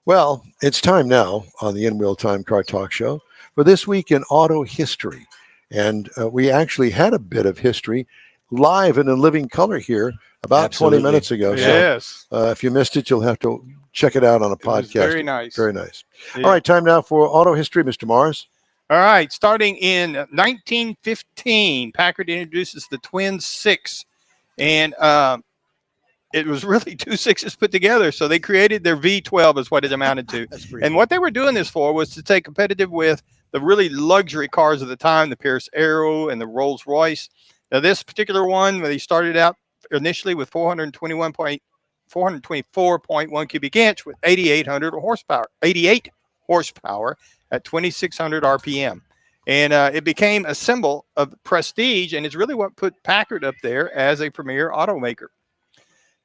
Well, it's time now on the InWheelTime Car Talk Show for This Week in Auto History. And we actually had a bit of history live and in living color here about Absolutely. 20 minutes ago. Yes. So if you missed it, you'll have to check it out on a podcast. Was very nice. Very nice. Yeah. All right, time now for Auto History, Mr. Mars. All right. Starting in 1915, Packard introduces the Twin 6. And it was really two sixes put together. So they created their V12 is what it amounted to. And what they were doing this for was to stay competitive with the really luxury cars of the time, the Pierce Arrow and the Rolls Royce. Now, this particular one, they started out initially with 424.1 cubic inch with 88 horsepower at 2,600 RPM. And it became a symbol of prestige, and it's really what put Packard up there as a premier automaker.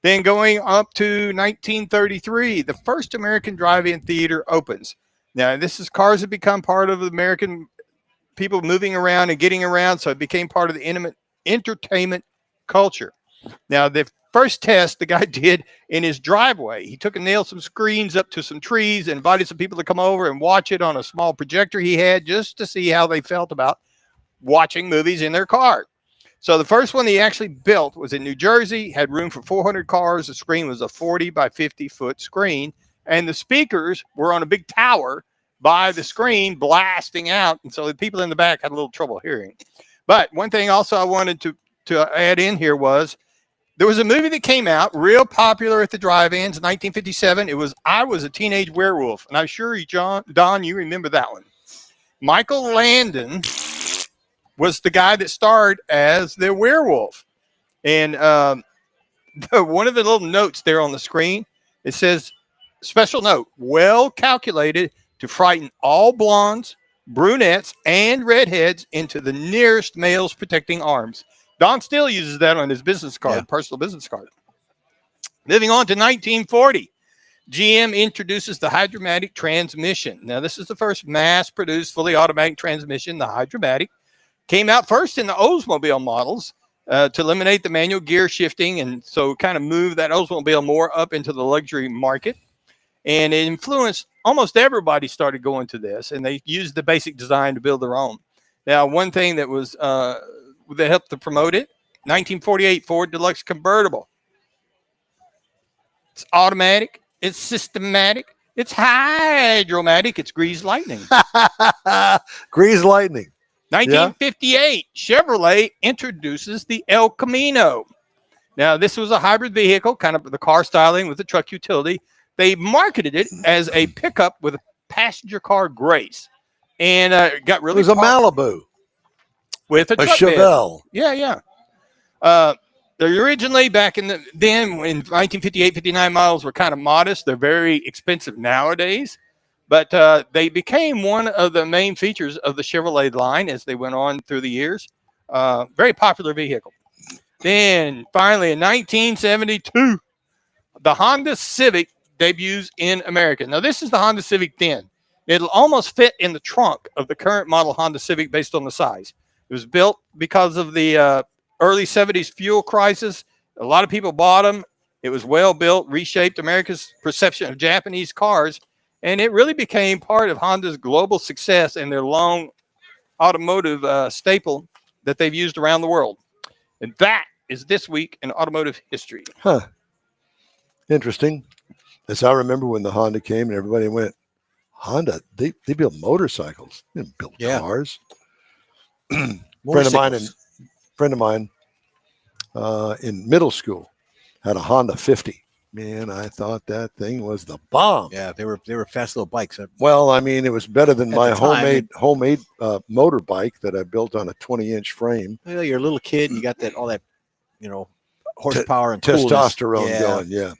Then going up to 1933, the first American drive-in theater opens. Now, this is cars that become part of American people moving around and getting around, so it became part of the intimate entertainment culture. Now, the first test the guy did in his driveway, he took and nailed some screens up to some trees and invited some people to come over and watch it on a small projector he had just to see how they felt about watching movies in their car. So the first one he actually built was in New Jersey, had room for 400 cars. The screen was a 40 by 50 foot screen, and the speakers were on a big tower by the screen blasting out. And so the people in the back had a little trouble hearing. But one thing also I wanted to add in here was there was a movie that came out real popular at the drive-ins in 1957. It was I Was a Teenage Werewolf. And I'm sure you, Don, you remember that one. Michael Landon was the guy that starred as the werewolf. And one of the little notes there on the screen, it says, special note, well calculated to frighten all blondes, brunettes, and redheads into the nearest male's protecting arms. Don still uses that on his business card, personal business card. Moving on to 1940, GM introduces the Hydra-Matic transmission. Now, this is the first mass-produced fully automatic transmission, the Hydra-Matic. Came out first in the Oldsmobile models to eliminate the manual gear shifting, and so kind of move that Oldsmobile more up into the luxury market. And it influenced almost everybody started going to this, and they used the basic design to build their own. Now, one thing that was that helped to promote it, 1948 Ford Deluxe convertible. It's automatic. It's systematic. It's Hydra-Matic. It's greased lightning. Greased lightning. 1958, Chevrolet introduces the El Camino. Now, this was a hybrid vehicle, kind of the car styling with the truck utility. They marketed it as a pickup with a passenger car grace. And got really... It was a Malibu. With a truck Chevelle. bed. Yeah. They originally, back in then, in 1958, 59 models were kind of modest. They're very expensive nowadays. But they became one of the main features of the Chevrolet line as they went on through the years. Very popular vehicle. Then finally in 1972, the Honda Civic debuts in America. Now this is the Honda Civic then. It'll almost fit in the trunk of the current model Honda Civic based on the size. It was built because of the early 70s fuel crisis. A lot of people bought them. It was well built, reshaped America's perception of Japanese cars. And it really became part of Honda's global success and their long automotive staple that they've used around the world. And that is This Week in Automotive History. Huh. Interesting. As I remember when the Honda came and everybody went, Honda, they build motorcycles. They didn't build cars. friend of mine in middle school had a Honda 50. Man, I thought that thing was the bomb. Yeah, they were fast little bikes. Well, I mean, it was better than my time, homemade motorbike that I built on a 20-inch frame. Well, you're a little kid, and you got all that, horsepower and testosterone going. Yeah.